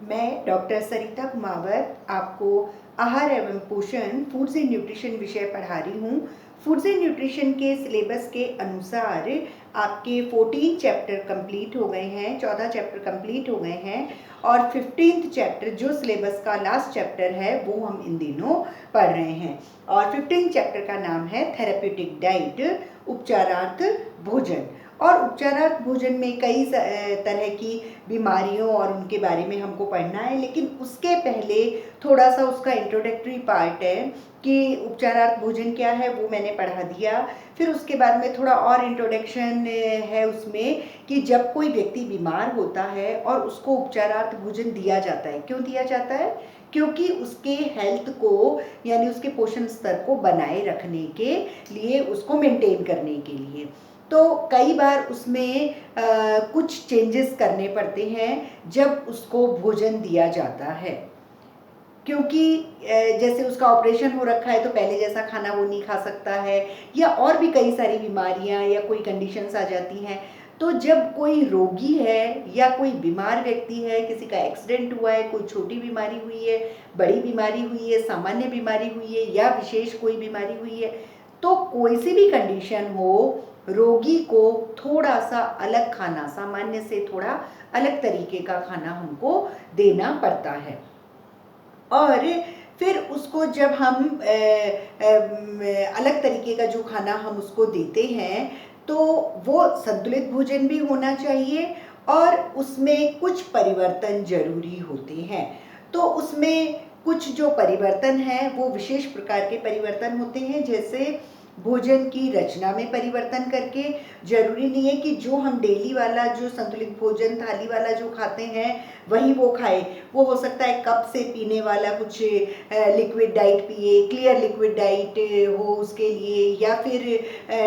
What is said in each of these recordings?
मैं डॉक्टर सरिता कुमावत आपको आहार एवं पोषण फूड्स एंड न्यूट्रिशन विषय पढ़ा रही हूँ। फूड्स एंड न्यूट्रिशन के सिलेबस के अनुसार आपके 14 चैप्टर कंप्लीट हो गए हैं, 14 चैप्टर कंप्लीट हो गए हैं और 15th चैप्टर जो सिलेबस का लास्ट चैप्टर है वो हम इन दिनों पढ़ रहे हैं। और 15th चैप्टर का नाम है थेरेप्यूटिक डाइट, उपचारार्थ भोजन। और उपचारार्थ भोजन में कई तरह की बीमारियों और उनके बारे में हमको पढ़ना है, लेकिन उसके पहले थोड़ा सा उसका इंट्रोडक्टरी पार्ट है कि उपचारार्थ भोजन क्या है वो मैंने पढ़ा दिया। फिर उसके बाद में थोड़ा और इंट्रोडक्शन है उसमें कि जब कोई व्यक्ति बीमार होता है और उसको उपचारार्थ भोजन दिया जाता है, क्यों दिया जाता है? क्योंकि उसके हेल्थ को यानी उसके पोषण स्तर को बनाए रखने के लिए, उसको मेंटेन करने के लिए। तो कई बार उसमें कुछ चेंजेस करने पड़ते हैं जब उसको भोजन दिया जाता है, क्योंकि जैसे उसका ऑपरेशन हो रखा है तो पहले जैसा खाना वो नहीं खा सकता है, या और भी कई सारी बीमारियां या कोई कंडीशंस आ जाती हैं। तो जब कोई रोगी है या कोई बीमार व्यक्ति है, किसी का एक्सीडेंट हुआ है, कोई छोटी बीमारी हुई है, बड़ी बीमारी हुई है, सामान्य बीमारी हुई है या विशेष कोई बीमारी हुई है, तो कोई सी भी कंडीशन हो, रोगी को थोड़ा सा अलग खाना, सामान्य से थोड़ा अलग तरीके का खाना हमको देना पड़ता है। और फिर उसको जब हम अलग तरीके का जो खाना हम उसको देते हैं तो वो संतुलित भोजन भी होना चाहिए और उसमें कुछ परिवर्तन जरूरी होते हैं। तो उसमें कुछ जो परिवर्तन है वो विशेष प्रकार के परिवर्तन होते हैं, जैसे भोजन की रचना में परिवर्तन करके। जरूरी नहीं है कि जो हम डेली वाला जो संतुलित भोजन थाली वाला जो खाते हैं वही वो खाए। वो हो सकता है कप से पीने वाला कुछ लिक्विड डाइट पिए, क्लियर लिक्विड डाइट हो उसके लिए, या फिर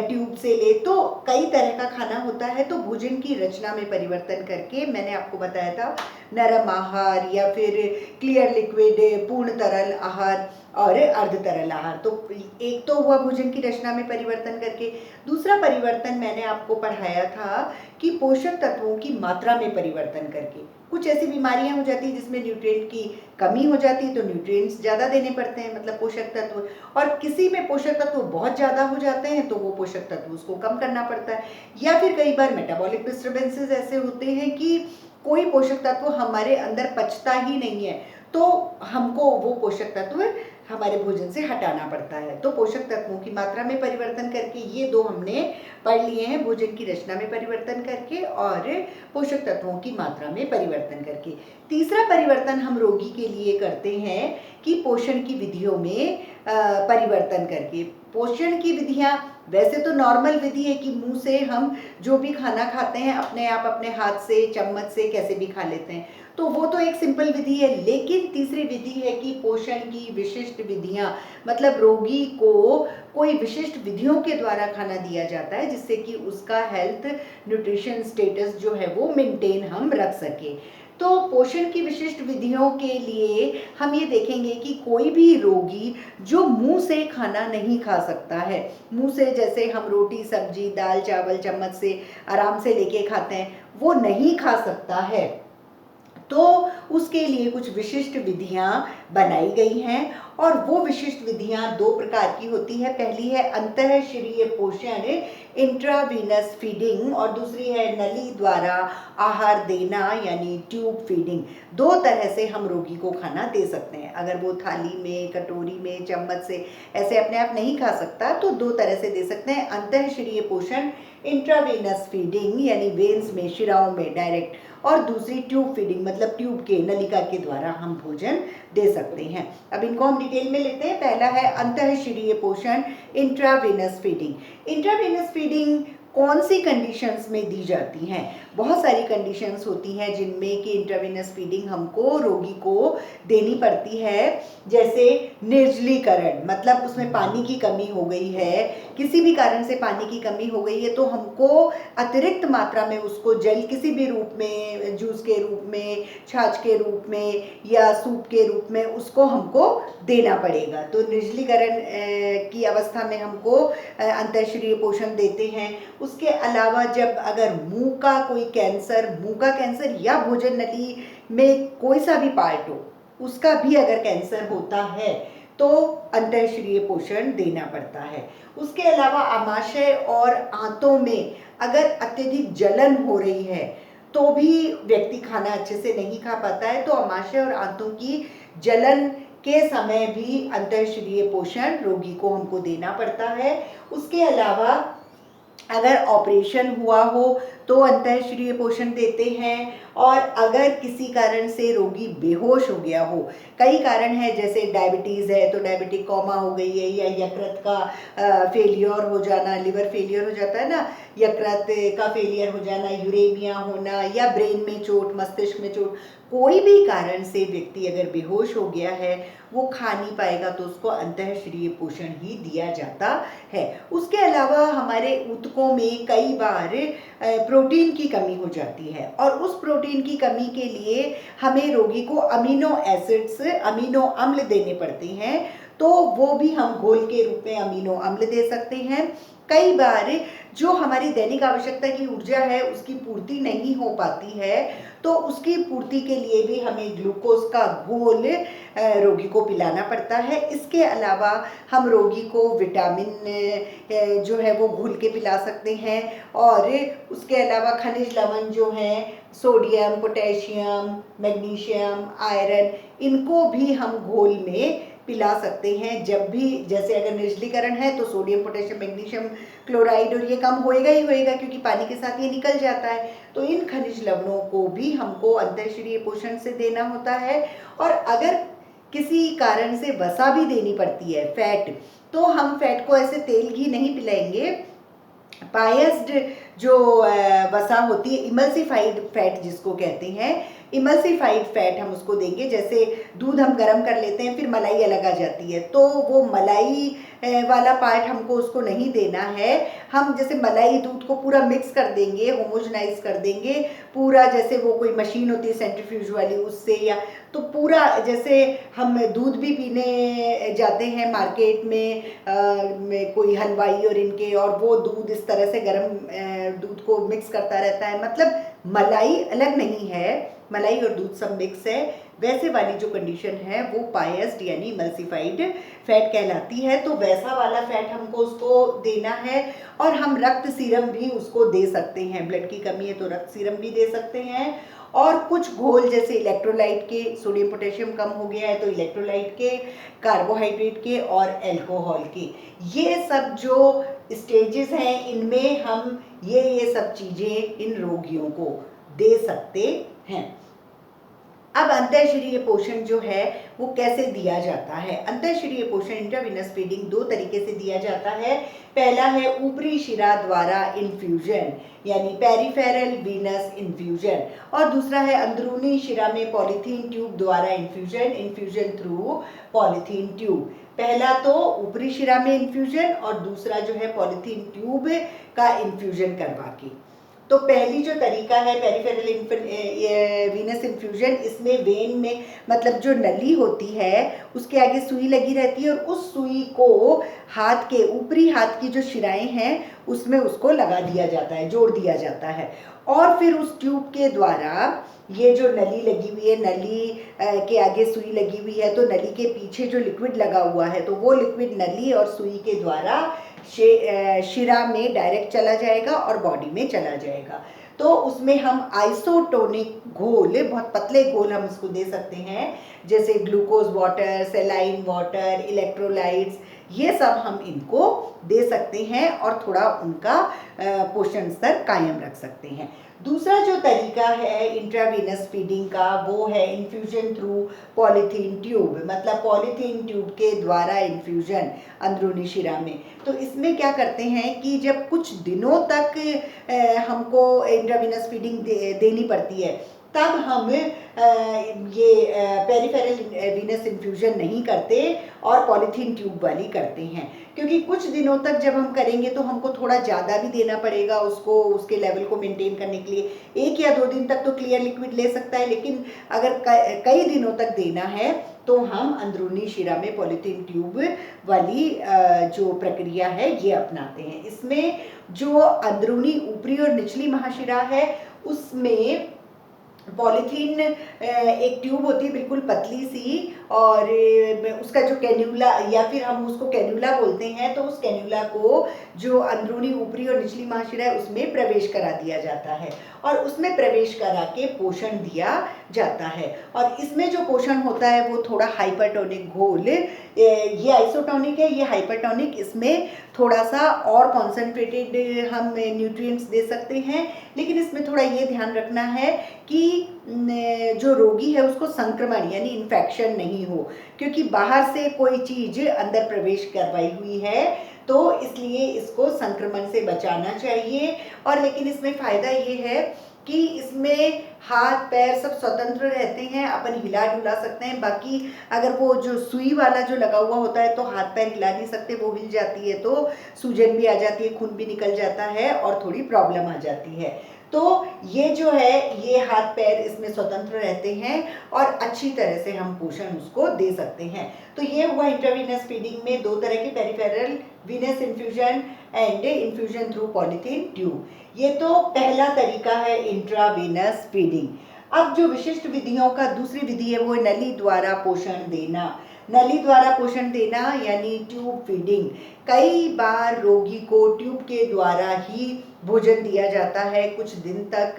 ट्यूब से ले। तो कई तरह का खाना होता है। तो भोजन की रचना में परिवर्तन करके, मैंने आपको बताया था नरम आहार या फिर क्लियर लिक्विड, पूर्ण तरल आहार और अर्ध तरल आहार। तो एक तो हुआ भोजन की रचना में परिवर्तन करके। दूसरा परिवर्तन मैंने आपको पढ़ाया था कि पोषक तत्वों की मात्रा में परिवर्तन करके। कुछ ऐसी बीमारियां हो जाती है जिसमें न्यूट्रिएंट की कमी हो जाती है, तो न्यूट्रिएंट्स ज़्यादा देने पड़ते हैं, मतलब पोषक तत्व। और किसी में पोषक तत्व बहुत ज़्यादा हो जाते हैं तो वो पोषक तत्व उसको कम करना पड़ता है। या फिर कई बार मेटाबॉलिक डिस्टर्बेंसेस ऐसे होते हैं कि कोई पोषक तत्व हमारे अंदर पचता ही नहीं है, तो हमको वो पोषक तत्व हमारे भोजन से हटाना पड़ता है। तो पोषक तत्वों की मात्रा में परिवर्तन करके ये दो हमने पढ़ लिए हैं, भोजन की रचना में परिवर्तन करके और पोषक तत्वों की मात्रा में परिवर्तन करके। तीसरा परिवर्तन हम रोगी के लिए करते हैं कि पोषण की विधियों में परिवर्तन करके। पोषण की विधियां वैसे तो नॉर्मल विधि है कि मुंह से हम जो भी खाना खाते हैं अपने आप अपने हाथ से, चम्मच से कैसे भी खा लेते हैं, तो वो तो एक सिंपल विधि है। लेकिन तीसरी विधि है कि पोषण की विशिष्ट विधियां, मतलब रोगी को कोई विशिष्ट विधियों के द्वारा खाना दिया जाता है जिससे कि उसका हेल्थ न्यूट्रिशन स्टेटस जो है वो मेंटेन हम रख सके। तो पोषण की विशिष्ट विधियों के लिए हम ये देखेंगे कि कोई भी रोगी जो मुंह से खाना नहीं खा सकता है, मुंह से जैसे हम रोटी सब्जी दाल चावल चम्मच से आराम से लेके खाते हैं, वो नहीं खा सकता है, तो उसके लिए कुछ विशिष्ट विधियां बनाई गई हैं। और वो विशिष्ट विधियां दो प्रकार की होती है। पहली है अंतःशिरीय पोषण, इंट्रावीनस फीडिंग, और दूसरी है नली द्वारा आहार देना यानी ट्यूब फीडिंग। दो तरह से हम रोगी को खाना दे सकते हैं। अगर वो थाली में, कटोरी में, चम्मच से ऐसे अपने आप नहीं खा सकता तो दो तरह से दे सकते हैं। अंतःशिरीय पोषण, इंट्रावेनस फीडिंग यानी वेन्स में, शिराओं में डायरेक्ट, और दूसरी ट्यूब फीडिंग मतलब ट्यूब के, नलिका के द्वारा हम भोजन दे सकते हैं। अब इनको हम डिटेल में लेते हैं। पहला है अंतःशिरीय पोषण, इंट्रावेनस फीडिंग। इंट्रावेनस फीडिंग कौन सी कंडीशंस में दी जाती हैं? बहुत सारी कंडीशंस होती हैं जिनमें कि इंट्रावेनस फीडिंग हमको रोगी को देनी पड़ती है। जैसे निर्जलीकरण, मतलब उसमें पानी की कमी हो गई है, किसी भी कारण से पानी की कमी हो गई है तो हमको अतिरिक्त मात्रा में उसको जल किसी भी रूप में, जूस के रूप में, छाछ के रूप में या सूप के रूप में उसको हमको देना पड़ेगा। तो निर्जलीकरण की अवस्था में हमको अंतःशिरीय पोषण देते हैं। उसके अलावा जब अगर मुंह का कोई कैंसर, मुंह का कैंसर या भोजन नली में कोई सा भी पार्ट हो, उसका भी अगर कैंसर होता है तो अंतःशिरीय पोषण देना पड़ता है। उसके अलावा आमाशय और आंतों में अगर अत्यधिक जलन हो रही है तो भी व्यक्ति खाना अच्छे से नहीं खा पाता है, तो आमाशय और आंतों की जलन के समय भी अंतःशिरीय पोषण रोगी को हमको देना पड़ता है। उसके अलावा अगर ऑपरेशन हुआ हो तो अंतःशिरीय पोषण देते हैं, और अगर किसी कारण से रोगी बेहोश हो गया हो, कई कारण है जैसे डायबिटीज़ है तो डायबिटिक कोमा हो गई है, या यकृत का फेलियर हो जाना, लिवर फेलियर हो जाता है ना, यकृत का फेलियर हो जाना, यूरेमिया होना, या ब्रेन में चोट, मस्तिष्क में चोट, कोई भी कारण से व्यक्ति अगर बेहोश हो गया है, वो खा नहीं पाएगा तो उसको अंतःशिरीय पोषण ही दिया जाता है। उसके अलावा हमारे ऊतकों में कई बार प्रोटीन की कमी हो जाती है, और उस प्रोटीन की कमी के लिए हमें रोगी को अमीनो एसिड्स, अमीनो अम्ल देने पड़ते हैं, तो वो भी हम घोल के रूप में अमीनो अम्ल दे सकते हैं। कई बार जो हमारी दैनिक आवश्यकता की ऊर्जा है उसकी पूर्ति नहीं हो पाती है, तो उसकी पूर्ति के लिए भी हमें ग्लूकोज का घोल रोगी को पिलाना पड़ता है। इसके अलावा हम रोगी को विटामिन जो है वो घोल के पिला सकते हैं, और उसके अलावा खनिज लवण जो हैं, सोडियम, पोटेशियम, मैग्नीशियम, आयरन, इनको भी हम घोल में पिला सकते हैं। जब भी जैसे अगर निर्जलीकरण है तो सोडियम, पोटेशियम, मैग्नीशियम क्लोराइड और ये कम होएगा ही होएगा क्योंकि पानी के साथ ये निकल जाता है, तो इन खनिज लवणों को भी हमको अंतःशिरीय पोषण से देना होता है। और अगर किसी कारण से वसा भी देनी पड़ती है, फैट, तो हम फैट को ऐसे तेल घी नहीं पिलाएंगे, पायस्ड जो वसा होती है, इमल्सिफाइड फैट जिसको कहते हैं, इमल्सिफाइड फैट हम उसको देंगे। जैसे दूध हम गर्म कर लेते हैं फिर मलाई अलग आ जाती है, तो वो मलाई वाला पार्ट हमको उसको नहीं देना है। हम जैसे मलाई दूध को पूरा मिक्स कर देंगे, होमोजेनाइज कर देंगे पूरा, जैसे वो कोई मशीन होती है सेंट्रीफ्यूज वाली उससे, या तो पूरा जैसे हम दूध भी पीने जाते हैं मार्केट में कोई हलवाई और इनके, और वो दूध इस तरह से गर्म दूध को मिक्स करता रहता है, मतलब मलाई अलग नहीं है, मलाई और दूध सब मिक्स है। वैसे वाली जो कंडीशन है वो पायस्ड यानी इमल्सिफाइड फैट कहलाती है, तो वैसा वाला फैट हमको उसको देना है। और हम रक्त सीरम भी उसको दे सकते हैं, ब्लड की कमी है तो रक्त सीरम भी दे सकते हैं। और कुछ घोल जैसे इलेक्ट्रोलाइट के, सोडियम पोटेशियम कम हो गया है तो इलेक्ट्रोलाइट के, कार्बोहाइड्रेट के और अल्कोहल के, ये सब जो स्टेजेस हैं इनमें हम ये सब चीज़ें इन रोगियों को दे सकते हैं। अब अंतःशिरीय पोषण जो है वो कैसे दिया जाता है? अंतःशिरीय पोषण इंट्रावीनस फीडिंग दो तरीके से दिया जाता है। पहला है ऊपरी शिरा द्वारा इन्फ्यूजन यानी पेरिफेरल वीनस इन्फ्यूजन, और दूसरा है अंदरूनी शिरा में पॉलीथीन ट्यूब द्वारा infusion, infusion through polythene tube. पहला तो ऊपरी शिरा में इन्फ्यूजन और दूसरा जो है पॉलीथीन ट्यूब का इन्फ्यूजन करवा के। तो पहली जो तरीका है पेरिफेरल वीनस इन्फ्यूजन, इसमें वेन में मतलब जो नली होती है उसके आगे सुई लगी रहती है, और उस सुई को हाथ के ऊपरी हाथ की जो शिराएं हैं उसमें उसको लगा दिया जाता है, जोड़ दिया जाता है, और फिर उस ट्यूब के द्वारा ये जो नली लगी हुई है, नली के आगे सुई लगी हुई है, तो नली के पीछे जो लिक्विड लगा हुआ है तो वो लिक्विड नली और सुई के द्वारा शिरा में डायरेक्ट चला जाएगा और बॉडी में चला जाएगा। तो उसमें हम आइसोटोनिक घोल, बहुत पतले घोल हम इसको दे सकते हैं, जैसे glucose water, saline water, electrolytes, ये सब हम इनको दे सकते हैं और थोड़ा उनका पोषण स्तर कायम रख सकते हैं। दूसरा जो तरीका है इंट्रावीनस फीडिंग का वो है इन्फ्यूजन थ्रू पॉलीथीन ट्यूब, मतलब पॉलीथीन ट्यूब के द्वारा इन्फ्यूजन अंदरूनी शिरा में। तो इसमें क्या करते हैं कि जब कुछ दिनों तक हमको इंट्रावीनस फीडिंग देनी पड़ती है, तब हम ये पेरिफेरल वीनस इन्फ्यूजन नहीं करते और पॉलीथीन ट्यूब वाली करते हैं, क्योंकि कुछ दिनों तक जब हम करेंगे तो हमको थोड़ा ज़्यादा भी देना पड़ेगा उसको, उसके लेवल को मेंटेन करने के लिए। 1 या 2 दिन तक तो क्लियर लिक्विड ले सकता है, लेकिन अगर कई दिनों तक देना है तो हम अंदरूनी शिरा में पॉलीथीन ट्यूब वाली जो प्रक्रिया है ये अपनाते हैं। इसमें जो अंदरूनी, ऊपरी और निचली महाशिरा है उसमें पॉलीथीन एक ट्यूब होती है बिल्कुल पतली सी, और उसका जो कैन्यूला, या फिर हम उसको कैन्यूला बोलते हैं, तो उस कैन्यूला को जो अंदरूनी, ऊपरी और निचली महाशिरा है उसमें प्रवेश करा दिया जाता है और उसमें प्रवेश करा के पोषण दिया जाता है। और इसमें जो पोषण होता है वो थोड़ा हाइपरटोनिक घोल, ये आइसोटोनिक है, ये हाइपरटोनिक, इसमें थोड़ा सा और कॉन्सेंट्रेटेड हम न्यूट्रिएंट्स दे सकते हैं। लेकिन इसमें थोड़ा ये ध्यान रखना है कि जो रोगी है उसको संक्रमण यानी इन्फेक्शन नहीं हो, क्योंकि बाहर से कोई चीज़ अंदर प्रवेश करवाई हुई है, तो इसलिए इसको संक्रमण से बचाना चाहिए। और लेकिन इसमें फ़ायदा ये है कि इसमें हाथ पैर सब स्वतंत्र रहते हैं, अपन हिला डुला सकते हैं। बाकी अगर वो जो सुई वाला जो लगा हुआ होता है तो हाथ पैर हिला नहीं सकते, वो हिल जाती है तो सूजन भी आ जाती है, खून भी निकल जाता है और थोड़ी प्रॉब्लम आ जाती है। तो ये जो है, ये हाथ पैर इसमें स्वतंत्र रहते हैं और अच्छी तरह से हम पोषण उसको दे सकते हैं। तो ये हुआ इंट्रावीनस फीडिंग में 2 तरह के, peripheral Venus infusion and infusion through polythene tube. ये तो पहला तरीका है इंट्रावीनस फीडिंग। अब जो विशिष्ट विधियों का दूसरी विधि है वो नली द्वारा पोषण देना। नली द्वारा पोषण देना यानी ट्यूब फीडिंग। कई बार रोगी को ट्यूब के द्वारा ही भोजन दिया जाता है, कुछ दिन तक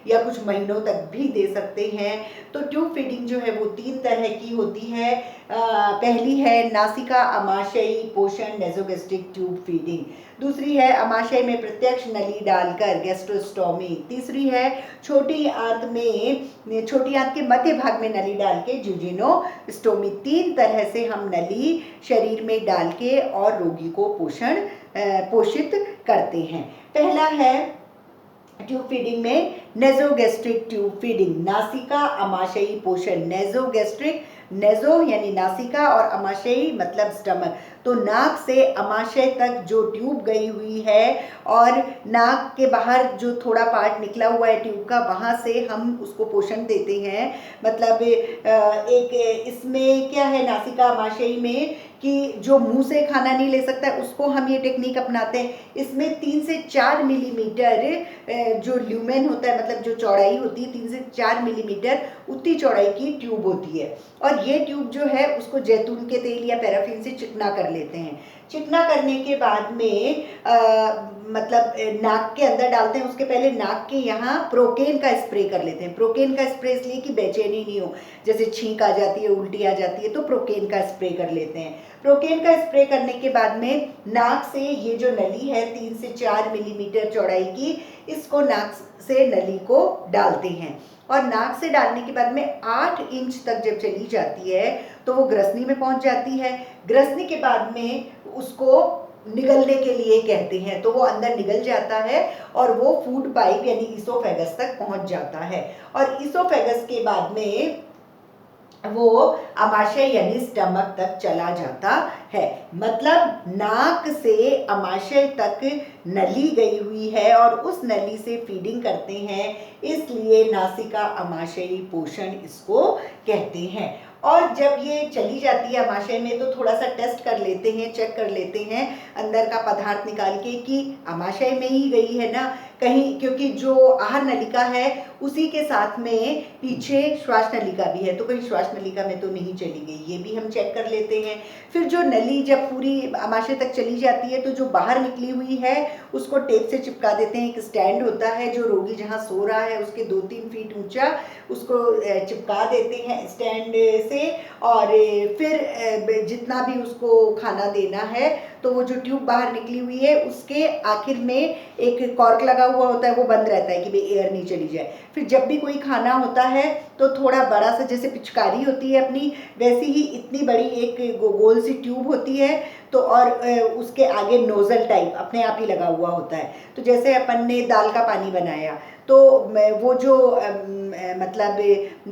या कुछ महीनों तक भी दे सकते हैं। तो ट्यूब फीडिंग जो है वो 3 तरह की होती है। पहली है नासिका आमाशयी पोषण नेजोगैस्ट्रिक ट्यूब फीडिंग। दूसरी है आमाशय में प्रत्यक्ष नली डालकर गैस्ट्रोस्टोमी। तीसरी है छोटी आंत के मध्य भाग में नली डाल के जुजिनोस्टोमी। 3 तरह से हम नली शरीर में डाल के और रोगी को पोषित करते हैं। पहला है ट्यूब फीडिंग में नेजोगैस्ट्रिक ट्यूब फीडिंग, नासिका आमाशयी पोषण। नेजोगैस्ट्रिक, नेजो यानी नासिका और आमाशयी मतलब स्टमक, तो नाक से आमाशय तक जो ट्यूब गई हुई है और नाक के बाहर जो थोड़ा पार्ट निकला हुआ है ट्यूब का, वहाँ से हम उसको पोषण देते हैं। मतलब एक इसमें क्या है नासिका आमाशयी में कि जो मुंह से खाना नहीं ले सकता है उसको हम ये टेक्निक अपनाते हैं। इसमें 3 से 4 मिलीमीटर जो ल्यूमेन होता है, मतलब जो चौड़ाई होती है 3 से 4 मिलीमीटर उतनी चौड़ाई की ट्यूब होती है। और ये ट्यूब जो है उसको जैतून के तेल या पैराफिन से चिकना कर लेते हैं। चिकना करने के बाद में मतलब नाक के अंदर डालते हैं। उसके पहले नाक के यहाँ प्रोकेन का स्प्रे कर लेते हैं। प्रोकेन का स्प्रे इसलिए कि बेचैनी नहीं हो, जैसे छींक आ जाती है, उल्टी आ जाती है, तो प्रोकेन का स्प्रे कर लेते हैं। प्रोकेन का स्प्रे करने के बाद में नाक से ये जो नली है 3 से 4 मिलीमीटर चौड़ाई की, इसको नाक से नली को डालते हैं। और नाक से डालने के बाद में 8 इंच तक जब चली जाती है तो वो ग्रसनी में पहुंच जाती है। ग्रसनी के बाद में उसको निगलने के लिए कहते हैं, तो वो अंदर निगल जाता है और वो फूड पाइप यानी ईसोफेगस तक पहुंच जाता है। और ईसोफेगस के बाद में वो आमाशय यानी स्टमक तक चला जाता है। मतलब नाक से आमाशय तक नली गई हुई है और उस नली से फीडिंग करते हैं, इसलिए नासिका आमाशयी पोषण इसको कहते हैं। और जब ये चली जाती है आमाशय में तो थोड़ा सा टेस्ट कर लेते हैं, चेक कर लेते हैं अंदर का पदार्थ निकाल के कि आमाशय में ही गई है ना कहीं, क्योंकि जो आहार नलिका है उसी के साथ में पीछे श्वास नलिका भी है, तो कहीं श्वास नलिका में तो नहीं चली गई, ये भी हम चेक कर लेते हैं। फिर जो नली जब पूरी आमाशय तक चली जाती है तो जो बाहर निकली हुई है उसको टेप से चिपका देते हैं। एक स्टैंड होता है जो रोगी जहाँ सो रहा है उसके 2-3 फीट ऊंचा, उसको चिपका देते हैं स्टैंड से। और फिर जितना भी उसको खाना देना है तो वो जो ट्यूब बाहर निकली हुई है उसके आखिर में एक कॉर्क लगा हुआ होता है, वो बंद रहता है कि भाई एयर नहीं चली जाए। फिर जब भी कोई खाना होता है तो थोड़ा बड़ा सा, जैसे पिचकारी होती है अपनी, वैसी ही इतनी बड़ी एक गोल सी ट्यूब होती है, तो और उसके आगे नोज़ल टाइप अपने आप ही लगा हुआ होता है। तो जैसे अपन ने दाल का पानी बनाया तो वो जो मतलब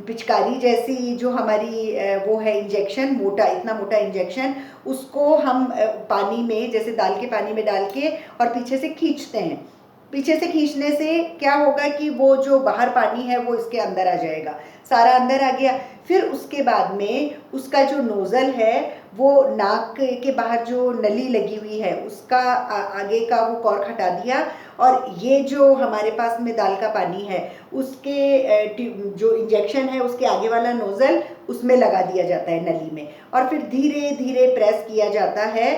पिचकारी जैसी जो हमारी वो है इंजेक्शन, मोटा, इतना मोटा इंजेक्शन, उसको हम पानी में, जैसे दाल के पानी में डाल के और पीछे से खींचते हैं। पीछे से खींचने से क्या होगा कि वो जो बाहर पानी है वो इसके अंदर आ जाएगा, सारा अंदर आ गया। फिर उसके बाद में उसका जो नोज़ल है वो नाक के बाहर जो नली लगी हुई है उसका आगे का वो कॉर्क हटा दिया, और ये जो हमारे पास में दाल का पानी है उसके जो इंजेक्शन है उसके आगे वाला नोज़ल उसमें लगा दिया जाता है नली में, और फिर धीरे धीरे प्रेस किया जाता है।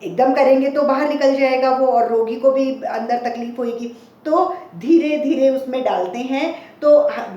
एकदम करेंगे तो बाहर निकल जाएगा वो और रोगी को भी अंदर तकलीफ होगी, तो धीरे धीरे उसमें डालते हैं। तो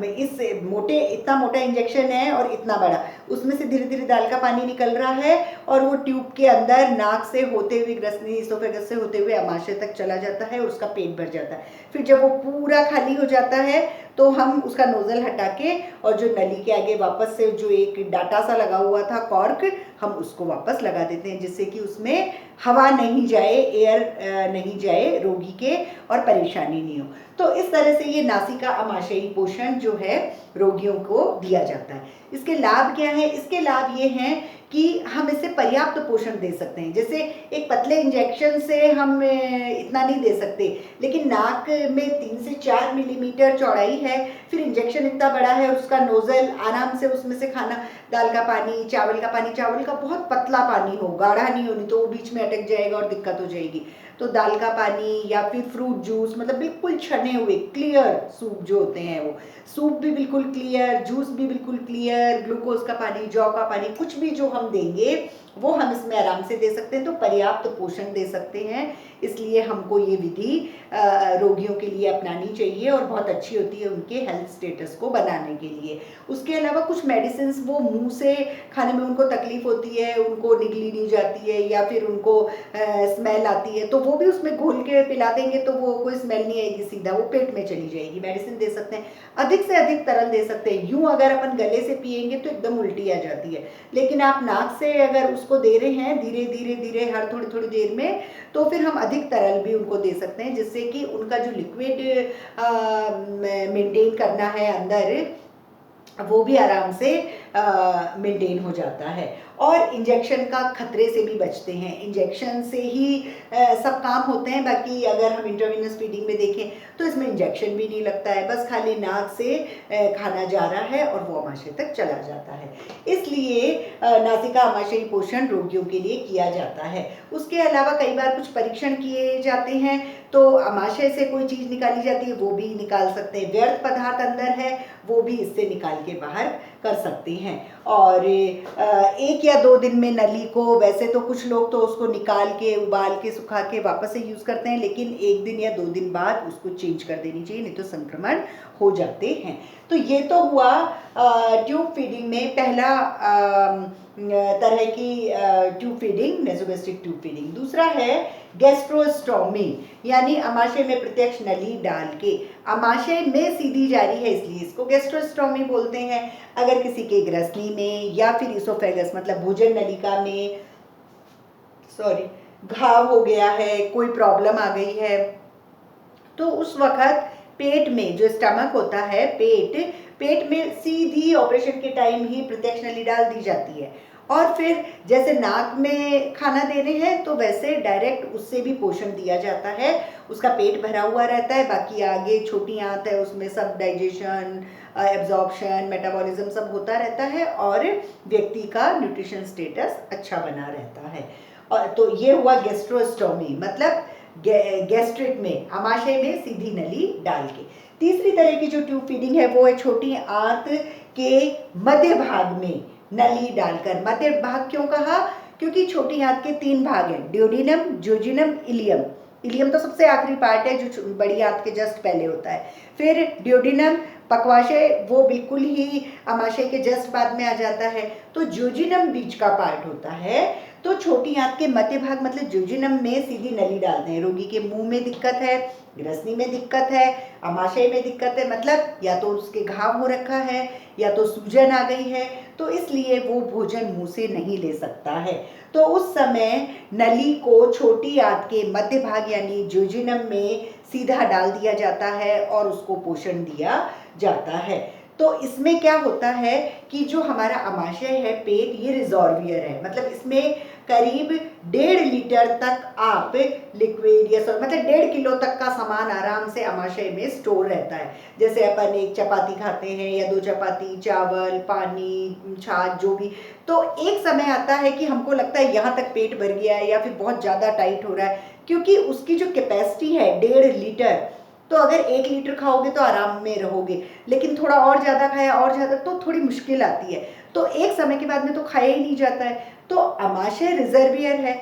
इस मोटे, इतना मोटा इंजेक्शन है और इतना बड़ा, उसमें से धीरे धीरे दाल का पानी निकल रहा है और वो ट्यूब के अंदर नाक से होते हुए ग्रसनी इसोफेगस से होते हुए आमाशय तक चला जाता है और उसका पेट भर जाता है। फिर जब वो पूरा खाली हो जाता है तो हम उसका नोज़ल हटा के और जो नली के आगे वापस से जो एक डाटा सा लगा हुआ था कॉर्क, हम उसको वापस लगा देते हैं, जिससे कि उसमें हवा नहीं जाए, एयर नहीं जाए रोगी के और परेशानी नहीं हो। तो इस तरह से ये नासिका आमाशयी पोषण जो है रोगियों को दिया जाता है। इसके लाभ क्या है? इसके लाभ ये हैं कि हम इससे पर्याप्त पोषण दे सकते हैं। जैसे एक पतले इंजेक्शन से हम इतना नहीं दे सकते, लेकिन नाक में 3 से 4 मिलीमीटर चौड़ाई है, फिर इंजेक्शन इतना बड़ा है और उसका नोज़ल आराम से उसमें से खाना, दाल का पानी, चावल का पानी, चावल का बहुत पतला पानी हो, गाढ़ा नहीं हो, नहीं तो वो बीच में अटक जाएगा और दिक्कत हो जाएगी। तो दाल का पानी या फिर फ्रूट जूस, मतलब बिल्कुल छने हुए क्लियर सूप जो होते हैं, वो सूप भी बिल्कुल क्लियर, जूस भी बिल्कुल क्लियर, ग्लूकोज का पानी, जौ का पानी, कुछ भी जो हम देंगे वो हम इसमें आराम से दे सकते हैं। तो पर्याप्त पोषण दे सकते हैं, इसलिए हमको ये विधि रोगियों के लिए अपनानी चाहिए और बहुत अच्छी होती है उनके हेल्थ स्टेटस को बनाने के लिए। उसके अलावा कुछ मेडिसिन वो मुंह से खाने में उनको तकलीफ होती है, उनको निगली नहीं जाती है या फिर उनको स्मेल आती है, तो वो भी उसमें घोल के पिला देंगे तो वो कोई स्मेल नहीं आएगी, सीधा वो पेट में चली जाएगी। मेडिसिन दे सकते हैं, अधिक से अधिक तरल दे सकते हैं। यूँ अगर अपन गले से पिएंगे तो एकदम उल्टी आ जाती है, लेकिन आप नाक से अगर उसको दे रहे हैं धीरे धीरे धीरे हर थोड़ी थोड़ी देर में, तो फिर हम अधिक तरल भी उनको दे सकते हैं, जिससे कि उनका जो लिक्विड मेंटेन करना है अंदर, वो भी आराम से मेंटेन हो जाता है। और इंजेक्शन का खतरे से भी बचते हैं। इंजेक्शन से ही सब काम होते हैं। बाकी अगर हम इंट्रावेनस फीडिंग में देखें तो इसमें इंजेक्शन भी नहीं लगता है, बस खाली नाक से खाना जा रहा है और वो आमाशय तक चला जाता है। इसलिए नासिका आमाशयी पोषण रोगियों के लिए किया जाता है। उसके अलावा कई बार कुछ परीक्षण किए जाते हैं, तो आमाशय से कोई चीज़ निकाली जाती है, वो भी निकाल सकते हैं। व्यर्थ पदार्थ अंदर है वो भी इससे निकाल के बाहर कर सकते हैं। और 1 या 2 दिन में नली को, वैसे तो कुछ लोग तो उसको निकाल के, उबाल के, सुखा के वापस से यूज़ करते हैं, लेकिन 1 दिन या 2 दिन बाद उसको चेंज कर देनी चाहिए, नहीं तो संक्रमण हो जाते हैं। तो ये तो हुआ ट्यूब फीडिंग में पहला तरह की ट्यूब फीडिंग, नेसोगैस्ट्रिक ट्यूब फीडिंग। दूसरा है गैस्ट्रोस्टोमी, यानी आमाशय में प्रत्यक्ष नली डाल के आमाशय में सीधी जा रही है, इसलिए इसको गैस्ट्रोस्टोमी बोलते हैं। अगर किसी के ग्रसनी में या फिर इसोफेगस मतलब भोजन नलिका में घाव हो गया है, कोई प्रॉब्लम आ गई है, तो उस वक्त पेट में जो स्टमक होता है, पेट में सीधी ऑपरेशन के टाइम ही प्रत्यक्ष नली डाल दी जाती है। और फिर जैसे नाक में खाना दे रहे हैं तो वैसे डायरेक्ट उससे भी पोषण दिया जाता है। उसका पेट भरा हुआ रहता है, बाकी आगे छोटी आंत है, उसमें सब डाइजेशन, एब्जॉर्प्शन, मेटाबॉलिज्म सब होता रहता है और व्यक्ति का न्यूट्रिशन स्टेटस अच्छा बना रहता है। और तो ये हुआ गैस्ट्रोस्टोमी, मतलब गैस्ट्रिक में, आमाशय में सीधी नली डाल के। तीसरी तरह की जो ट्यूब फीडिंग है वो है छोटी आंत के मध्य भाग में नली डालकर। मध्य भाग क्यों कहा? क्योंकि छोटी आंत के 3 भाग हैं, ड्यूोडेनम, ज्यूजिनम, इलियम। इलियम तो सबसे आखिरी पार्ट है जो बड़ी आंत के जस्ट पहले होता है। फिर ड्यूोडेनम, पक्वाशय, वो बिल्कुल ही आमाशय के जस्ट बाद में आ जाता है। तो ज्यूजिनम बीच का पार्ट होता है। तो छोटी आंत के मध्य भाग मतलब ज्यूजिनम में सीधी नली डालते हैं। रोगी के मुंह में दिक्कत है, ग्रसनी में दिक्कत है, आमाशय में दिक्कत है, मतलब या तो उसके घाव हो रखा है या तो सूजन आ गई है, तो इसलिए वो भोजन मुंह से नहीं ले सकता है। तो उस समय नली को छोटी आंत के मध्य भाग यानी ज्यूजिनम में सीधा डाल दिया जाता है और उसको पोषण दिया जाता है। तो इसमें क्या होता है कि जो हमारा आमाशय है, पेट, ये रिजॉर्वियर है, मतलब इसमें करीब 1.5 लीटर तक आप लिक्विड या मतलब 1.5 किलो तक का सामान आराम से आमाशय में स्टोर रहता है। जैसे अपन एक चपाती खाते हैं या 2 चपाती, चावल, पानी, छाछ, जो भी। तो एक समय आता है कि हमको लगता है यहाँ तक पेट भर गया है या फिर बहुत ज़्यादा टाइट हो रहा है, क्योंकि उसकी जो कैपेसिटी है 1.5 लीटर, तो अगर 1 लीटर खाओगे तो आराम में रहोगे, लेकिन थोड़ा और ज़्यादा खाया और ज़्यादा तो थोड़ी मुश्किल आती है, तो एक समय के बाद में तो खाया ही नहीं जाता है। तो आमाशय रिजर्वियर है,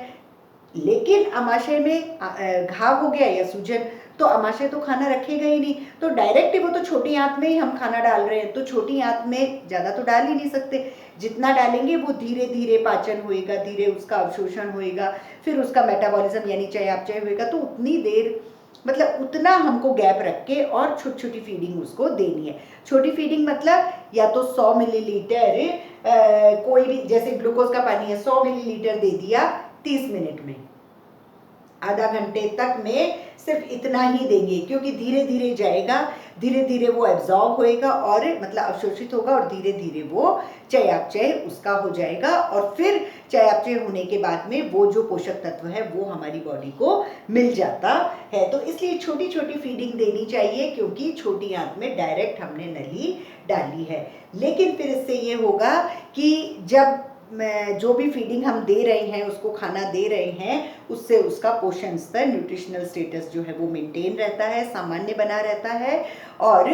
लेकिन आमाशय में घाव हो गया या सूजन, तो आमाशय तो खाना रखेगा ही नहीं, तो डायरेक्ट वो तो छोटी आंत में ही हम खाना डाल रहे हैं, तो छोटी आंत में ज़्यादा तो डाल ही नहीं सकते। जितना डालेंगे वो धीरे धीरे पाचन होएगा, धीरे उसका अवशोषण होएगा, फिर उसका मेटाबॉलिज्म यानी चयापचय होएगा, तो उतनी देर मतलब उतना हमको गैप रख के और छोटी छोटी फीडिंग उसको देनी है। छोटी फीडिंग मतलब या तो 100 मिलीलीटर कोई भी, जैसे ग्लूकोज का पानी है, 100 मिलीलीटर दे दिया 30 मिनट में, आधा घंटे तक में सिर्फ इतना ही देंगे, क्योंकि धीरे धीरे जाएगा, धीरे धीरे वो एब्जॉर्ब होएगा और मतलब अवशोषित होगा और धीरे धीरे वो चयापचय उसका हो जाएगा, और फिर चयापचय होने के बाद में वो जो पोषक तत्व है वो हमारी बॉडी को मिल जाता है। तो इसलिए छोटी छोटी फीडिंग देनी चाहिए, क्योंकि छोटी आंत में डायरेक्ट हमने नली डाली है। लेकिन फिर इससे ये होगा कि जब जो भी फीडिंग हम दे रहे हैं, उसको खाना दे रहे हैं, उससे उसका पोषण स्तर, न्यूट्रिशनल स्टेटस जो है वो मेंटेन रहता है, सामान्य बना रहता है, और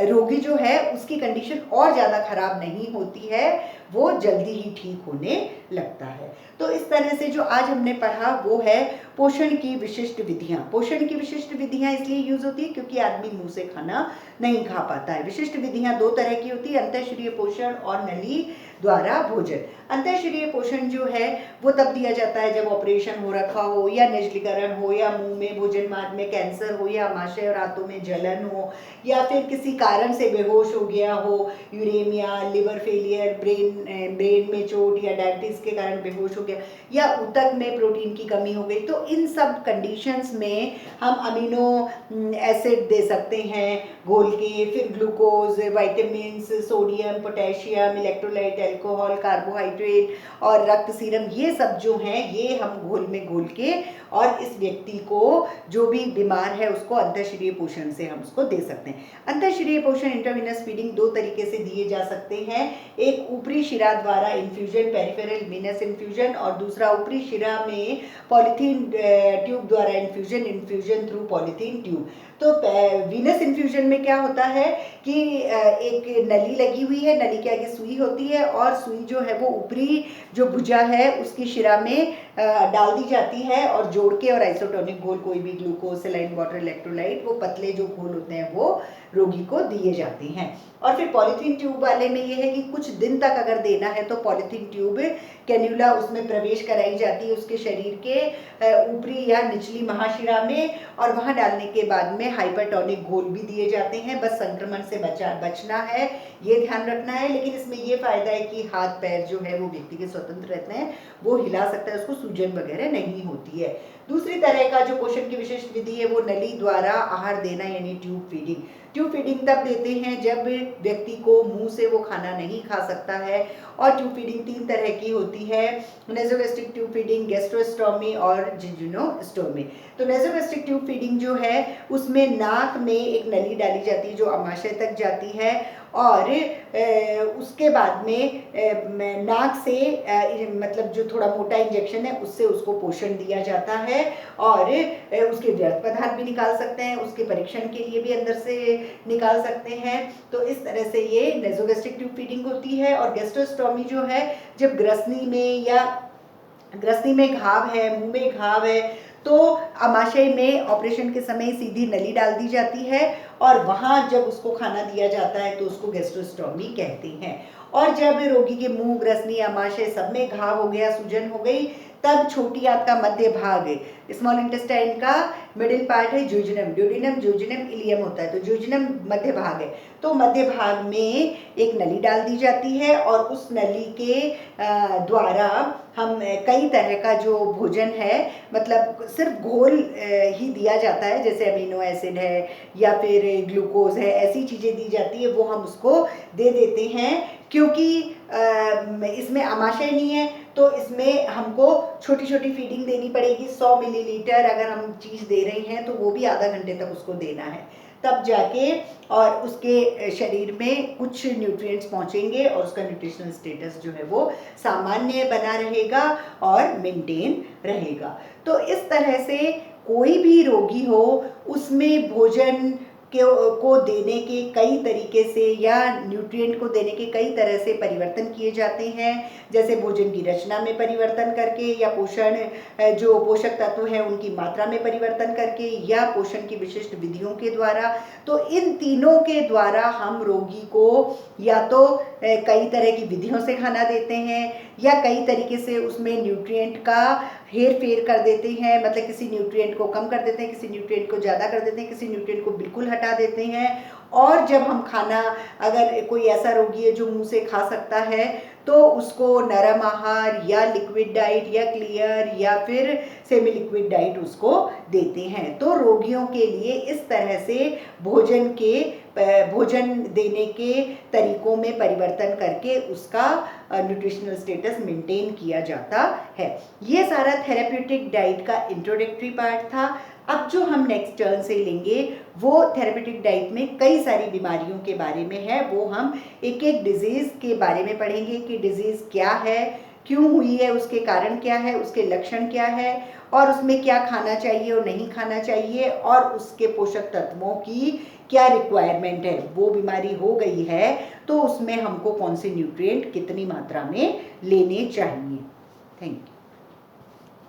रोगी जो है उसकी कंडीशन और ज़्यादा खराब नहीं होती है, वो जल्दी ही ठीक होने लगता है। तो इस तरह से जो आज हमने पढ़ा वो है पोषण की विशिष्ट विधियाँ। पोषण की विशिष्ट विधियाँ इसलिए यूज होती है क्योंकि आदमी मुंह से खाना नहीं खा पाता है। विशिष्ट विधियाँ 2 तरह की होती है, अंतःशिरीय पोषण और नली द्वारा भोजन। अंतःशिरीय पोषण जो है वो तब दिया जाता है जब ऑपरेशन हो रखा हो, या निर्जलीकरण हो, या मुंह में, भोजन मार्ग में कैंसर हो, या आमाशय और आंतों में जलन हो, या फिर किसी कारण से बेहोश हो गया हो, यूरेमिया, लिवर फेलियर, ब्रेन में चोट या डायबिटीज के कारण बेहोश हो गया, या ऊतक में प्रोटीन की कमी हो गई। तो इन सब कंडीशंस में हम अमीनो एसिड दे सकते हैं घोल के, फिर glucose, vitamin, sodium, potassium, electrolyte, alcohol, carbohydrate और रक्त सीरम, ये सब जो हैं ये हम घोल में घोल के और इस व्यक्ति को जो भी बीमार है उसको अंतःशिरीय पोषण से हम उसको दे सकते हैं। अंतःशिरीय पोषण इंट्रावेनस फीडिंग 2 तरीके से दिए जा सकते हैं, एक ऊपरी शिरा द्वारा इन्फ्यूजन, पेरिफेरल वीनस इन्फ्यूजन, और दूसरा ऊपरी शिरा में पॉलीथीन ट्यूब द्वारा इन्फ्यूजन थ्रू पॉलीथीन ट्यूब। तो वीनस इन्फ्यूजन में क्या होता है कि एक नली लगी हुई है, नली के आगे सुई होती है, और सुई जो है वो ऊपरी जो भुजा है उसकी शिरा में डाल दी जाती है, और जोड़ के और आइसोटोनिक घोल, कोई भी ग्लूकोज, सलाइन वाटर, इलेक्ट्रोलाइट, वो पतले जो घोल होते हैं वो रोगी को दिए जाते हैं। और फिर पॉलीथीन ट्यूब वाले में ये है कि कुछ दिन तक अगर देना है तो पॉलीथीन ट्यूब कैन्यूला उसमें प्रवेश कराई जाती है उसके शरीर के ऊपरी या निचली महाशिरा में, और वहाँ डालने के बाद में हाइपरटोनिक घोल भी दिए जाते हैं। बस संक्रमण से बचना है, ये ध्यान रखना है। लेकिन इसमें ये फायदा है कि हाथ पैर जो है वो व्यक्ति के स्वतंत्र रहते हैं, वो हिला सकता है, उसको सूजन वगैरह नहीं होती है। दूसरी तरह का जो पोषण की विशिष्ट विधि है वो नली द्वारा आहार देना यानी ट्यूब फीडिंग। ट्यूब फीडिंग तब देते हैं जब व्यक्ति को मुंह से वो खाना नहीं खा सकता है, और ट्यूब फीडिंग 3 तरह की होती है, नेसोगैस्ट्रिक ट्यूब फीडिंग, गैस्ट्रोस्टोमी और जिंजिनोस्टोमी। तो नेसोगैस्ट्रिक ट्यूब फीडिंग जो है उसमें नाक में एक नली डाली जाती है जो आमाशय तक जाती है, और उसके बाद में नाक से मतलब जो थोड़ा मोटा इंजेक्शन है उससे उसको पोषण दिया जाता है, और उसके व्यर्थ पदार्थ भी निकाल सकते हैं, उसके परीक्षण के लिए भी अंदर से निकाल सकते हैं। तो इस तरह से ये नेसोगैस्ट्रिक ट्यूब फीडिंग होती है। और गैस्ट्रोस्टोमी जो है जब ग्रसनी में घाव है, मुंह में घाव है, तो आमाशय में ऑपरेशन के समय सीधी नली डाल दी जाती है, और वहाँ जब उसको खाना दिया जाता है तो उसको गैस्ट्रोस्टोमी कहते हैं। और जब रोगी के मुंह, ग्रसनी, आमाशय सब में घाव हो गया, सूजन हो गई, तब छोटी आंत का मध्य भाग, स्मॉल इंटेस्टाइन का मिडिल पार्ट है ज्यूजिनम, ड्यूडिनम, ज्यूजिनम, इलियम होता है, तो ज्यूजिनम मध्य भाग है। तो मध्य भाग में एक नली डाल दी जाती है और उस नली के द्वारा हम कई तरह का जो भोजन है, मतलब सिर्फ घोल ही दिया जाता है, जैसे अमीनो एसिड है या फिर ग्लूकोज है, ऐसी चीज़ें दी जाती है, वो हम उसको दे देते हैं। क्योंकि इसमें आमाशय नहीं है तो इसमें हमको छोटी छोटी फीडिंग देनी पड़ेगी। 100 मिलीलीटर अगर हम चीज़ दे रहे हैं तो वो भी आधा घंटे तक उसको देना है, तब जाके और उसके शरीर में कुछ न्यूट्रिएंट्स पहुंचेंगे और उसका न्यूट्रिशनल स्टेटस जो है वो सामान्य बना रहेगा और मेंटेन रहेगा। तो इस तरह से कोई भी रोगी हो, उसमें भोजन को देने के कई तरीके से या न्यूट्रिएंट को देने के कई तरह से परिवर्तन किए जाते हैं, जैसे भोजन की रचना में परिवर्तन करके, या पोषण जो पोषक तत्व हैं उनकी मात्रा में परिवर्तन करके, या पोषण की विशिष्ट विधियों के द्वारा। तो इन तीनों के द्वारा हम रोगी को या तो कई तरह की विधियों से खाना देते हैं, या कई तरीके से उसमें न्यूट्रिएंट का हेर फेर कर देते हैं, मतलब किसी न्यूट्रिएंट को कम कर देते हैं, किसी न्यूट्रिएंट को ज़्यादा कर देते हैं, किसी न्यूट्रिएंट को बिल्कुल हटा देते हैं। और जब हम खाना, अगर कोई ऐसा रोगी है जो मुंह से खा सकता है, तो उसको नरम आहार या लिक्विड डाइट या क्लियर या फिर सेमी लिक्विड डाइट उसको देते हैं। तो रोगियों के लिए इस तरह से भोजन देने के तरीकों में परिवर्तन करके उसका न्यूट्रिशनल स्टेटस मेंटेन किया जाता है। ये सारा थेरेप्यूटिक डाइट का इंट्रोडक्टरी पार्ट था। अब जो हम नेक्स्ट टर्न से लेंगे वो थेरेप्यूटिक डाइट में कई सारी बीमारियों के बारे में है। वो हम एक एक डिजीज़ के बारे में पढ़ेंगे कि डिजीज़ क्या है, क्यों हुई है, उसके कारण क्या है, उसके लक्षण क्या है, और उसमें क्या खाना चाहिए और नहीं खाना चाहिए, और उसके पोषक तत्वों की क्या रिक्वायरमेंट है। वो बीमारी हो गई है तो उसमें हमको कौन से न्यूट्रिएंट कितनी मात्रा में लेने चाहिए। Thank you.